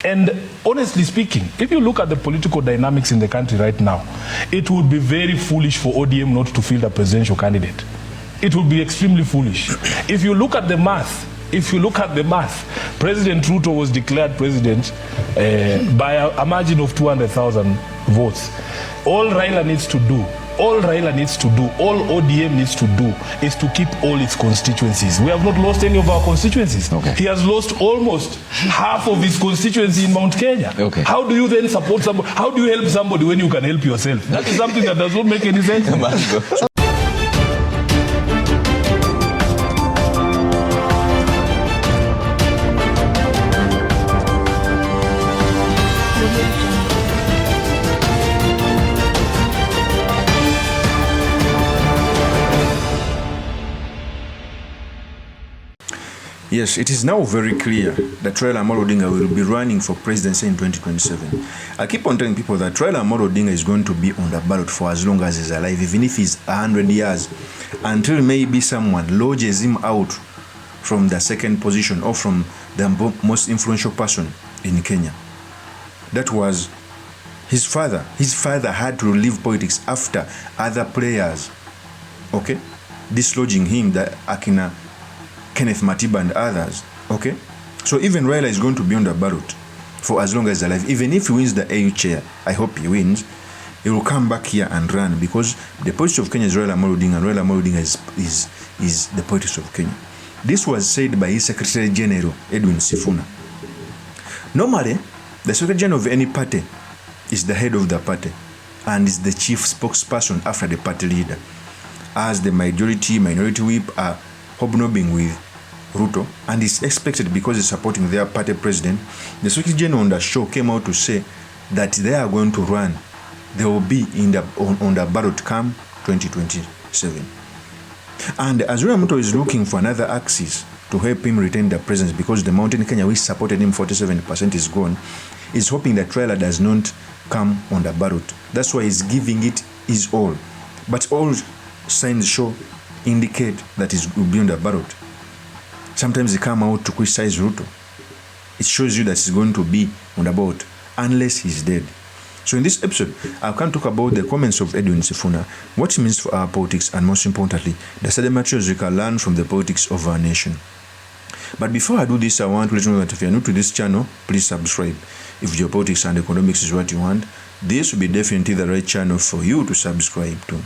And honestly speaking, if you look at the political dynamics in the country right now, it would be very foolish for ODM not to field a presidential candidate. It would be extremely foolish. If you look at the math, President Ruto was declared president by a margin of 200,000 votes. All RAILA needs to do, all ODM needs to do is to keep all its constituencies. We have not lost any of our constituencies. Okay. He has lost almost half of his constituency in Mount Kenya. Okay. How do you then support somebody? How do you help somebody when you can help yourself? That is something that does not make any sense. Yes, it is now very clear that Raila Amolo Odinga will be running for presidency in 2027. I keep on telling people that Raila Amolo Odinga is going to be on the ballot for as long as he's alive, even if he's 100 years, until maybe someone lodges him out from the second position or from the most influential person in Kenya. That was his father. His father had to leave politics after other players, okay, dislodging him, the Akina, Kenneth Matiba and others, okay? So even Raila is going to be on the ballot for as long as he's alive. Even if he wins the AU chair, I hope he wins, he will come back here and run, because the politics of Kenya is Raila Amolo Odinga, and Raila Amolo Odinga is the politics of Kenya. This was said by his Secretary General, Edwin Sifuna. Normally, the Secretary General of any party is the head of the party and is the chief spokesperson after the party leader, as the minority whip are hobnobbing with Ruto, and it's expected because he's supporting their party president. The Secretary General on the show came out to say that they are going to run. They will be on the ballot come 2027. And as Raila Ruto is looking for another axis to help him retain the presence, because the Mountain Kenya, which supported him 47%, is gone, is hoping that Raila does not come on the ballot. That's why he's giving it his all. But all signs indicate that he will be on the ballot. Sometimes they come out to criticize Ruto. It shows you that he's going to be on the ballot unless he's dead. So in this episode, I can talk about the comments of Edwin Sifuna, what it means for our politics, and most importantly, the study materials we can learn from the politics of our nation. But before I do this, I want to let you know that if you're new to this channel, please subscribe. If geopolitics and economics is what you want, this will be definitely the right channel for you to subscribe to.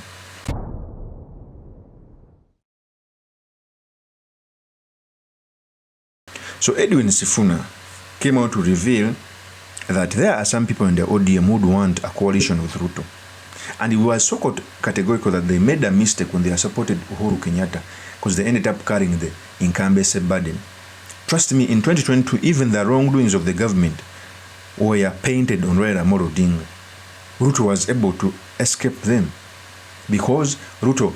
So Edwin Sifuna came out to reveal that there are some people in the ODM who would want a coalition with Ruto. And he was so categorical that they made a mistake when they supported Uhuru Kenyatta, because they ended up carrying the incumbency burden. Trust me, in 2022, even the wrongdoings of the government were painted on Raila Amolo Odinga. Ruto was able to escape them because Ruto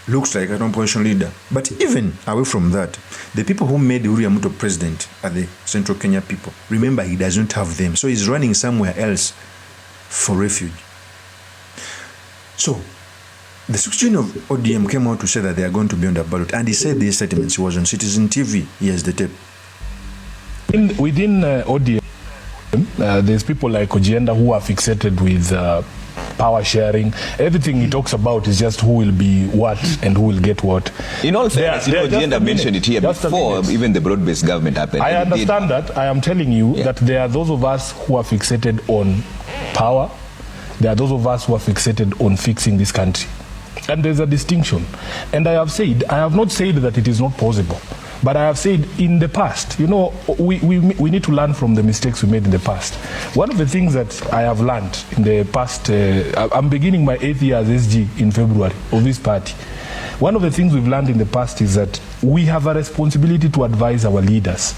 looks like an opposition leader. But even away from that, the people who made William Ruto president are the Central Kenya people. Remember, he doesn't have them, so he's running somewhere else for refuge. So the Secretary of ODM came out to say that they are going to be on the ballot, and he said these statements. He was on Citizen TV. Here's the tape. Within ODM, there's people like Ojienda who are fixated with power sharing. Everything he talks about is just who will be what and who will get what. In all fairness, Ojienda mentioned it here before even the broad-based government happened. I understand that. I am telling you that there are those of us who are fixated on power. There are those of us who are fixated on fixing this country. And there's a distinction. And I have not said that it is not possible. But I have said in the past, you know, we need to learn from the mistakes we made in the past. One of the things that I have learned in the past, I'm beginning my 8th year as SG in February of this party. One of the things we've learned in the past is that we have a responsibility to advise our leaders.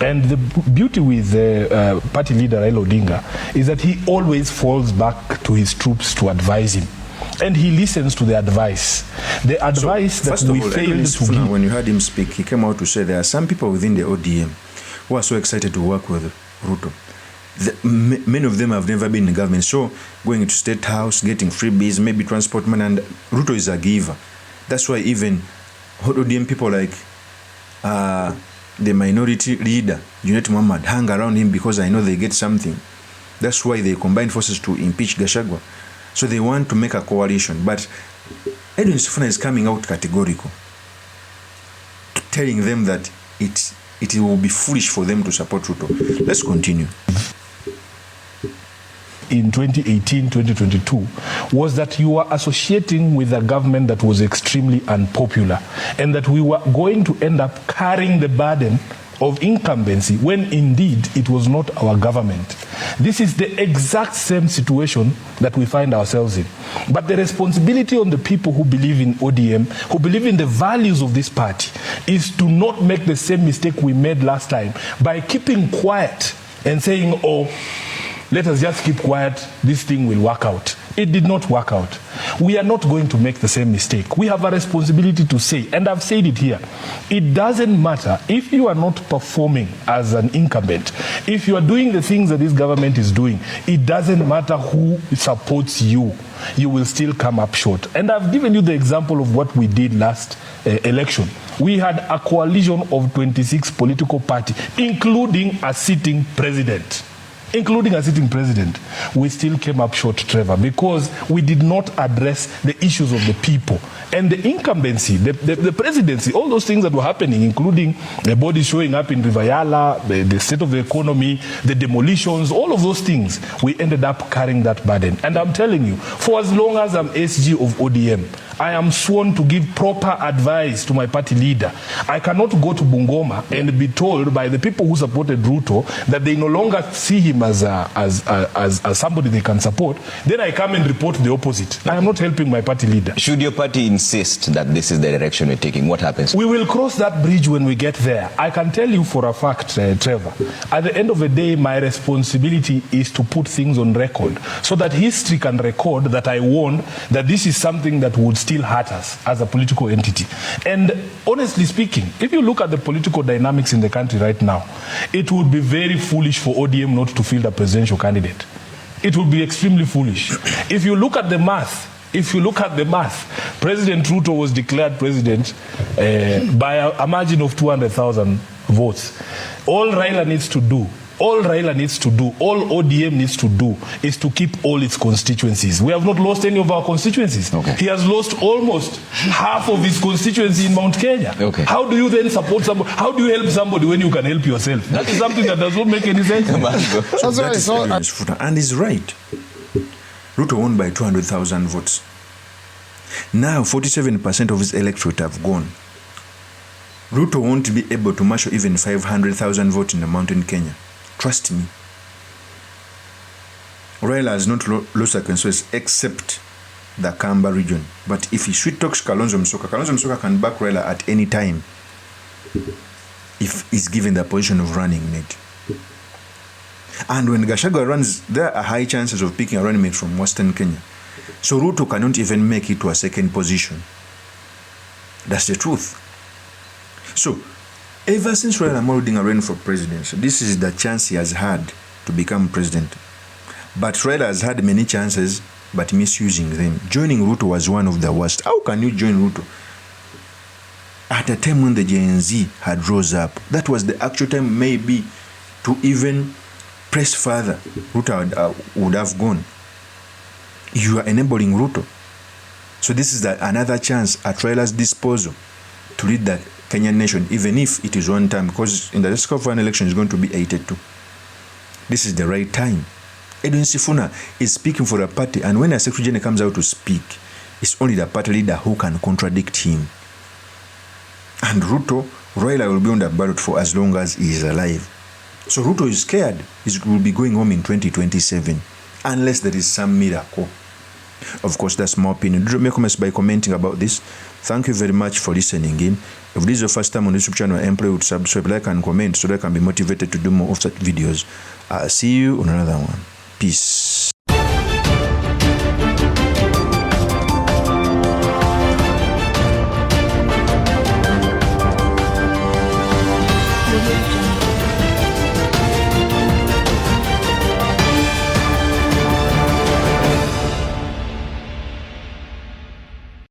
And the beauty with the party leader Raila Odinga is that he always falls back to his troops to advise him. And he listens to the advice. The advice that we failed to give. When you heard him speak, he came out to say there are some people within the ODM who are so excited to work with Ruto. Many of them have never been in government. So going to State House, getting freebies, maybe transport money, and Ruto is a giver. That's why even ODM people like the minority leader, Junet Mohammed, hang around him because I know they get something. That's why they combine forces to impeach Gachagua. So they want to make a coalition. But Edwin Sifuna is coming out categorical, telling them that it will be foolish for them to support Ruto. Let's continue. In 2018, 2022, was that you were associating with a government that was extremely unpopular, and that we were going to end up carrying the burden of incumbency when indeed it was not our government. This is the exact same situation that we find ourselves in. But the responsibility on the people who believe in ODM, who believe in the values of this party, is to not make the same mistake we made last time by keeping quiet and saying, oh, let us just keep quiet, this thing will work out. It did not work out. We are not going to make the same mistake. We have a responsibility to say, and I've said it here, it doesn't matter if you are not performing as an incumbent, if you are doing the things that this government is doing, it doesn't matter who supports you, you will still come up short. And I've given you the example of what we did last election. We had a coalition of 26 political parties, including a sitting president. We still came up short, Trevor, because we did not address the issues of the people. And the incumbency, the presidency, all those things that were happening, including the bodies showing up in River Yala, the state of the economy, the demolitions, all of those things, we ended up carrying that burden. And I'm telling you, for as long as I'm SG of ODM, I am sworn to give proper advice to my party leader. I cannot go to Bungoma and be told by the people who supported Ruto that they no longer see him as somebody they can support. Then I come and report the opposite. I am not helping my party leader. Should your party insist that this is the direction we're taking, what happens? We will cross that bridge when we get there. I can tell you for a fact, Trevor, at the end of the day, my responsibility is to put things on record so that history can record that I warned that this is something that would still hurt us as a political entity. And honestly speaking, if you look at the political dynamics in the country right now, it would be very foolish for ODM not to field a presidential candidate. It would be extremely foolish. If you look at the math, President Ruto was declared president by a margin of 200,000 votes. All RAILA needs to do, all ODM needs to do is to keep all its constituencies. We have not lost any of our constituencies. Okay. He has lost almost half of his constituency in Mount Kenya. Okay. How do you then support somebody? How do you help somebody when you can help yourself? That is something that does not make any sense. And he's right. Ruto won by 200,000 votes. Now 47% of his electorate have gone. Ruto won't be able to marshal even 500,000 votes in the mountain Kenya. Trust me. RAILA has not lost a constituency except the Kamba region. But if he sweet talks Kalonzo Musyoka can back RAILA at any time if he's given the position of running mate. And when Gachagua runs, there are high chances of picking a running mate from Western Kenya. So Ruto cannot even make it to a second position. That's the truth. So, ever since Raila Amolo Odinga ran for presidency, this is the chance he has had to become president. But Raila has had many chances, but misusing them. Joining Ruto was one of the worst. How can you join Ruto? At a time when the Gen Z had rose up, that was the actual time maybe to even press further. Ruto would have gone. You are enabling Ruto. So this is another chance at Raila's disposal to lead the Kenyan nation, even if it is one time, because in the next one election is going to be 82. This is the right time. Edwin Sifuna is speaking for a party, and when a Secretary General comes out to speak, it's only the party leader who can contradict him. And Raila will be on the ballot for as long as he is alive. So Ruto is scared. He will be going home in 2027, unless there is some miracle. Of course, that's my opinion. Do make comments by commenting about this. Thank you very much for listening in. If this is your first time on this YouTube channel, employee would subscribe, like, and comment so that I can be motivated to do more of such videos. See you on another one. Peace.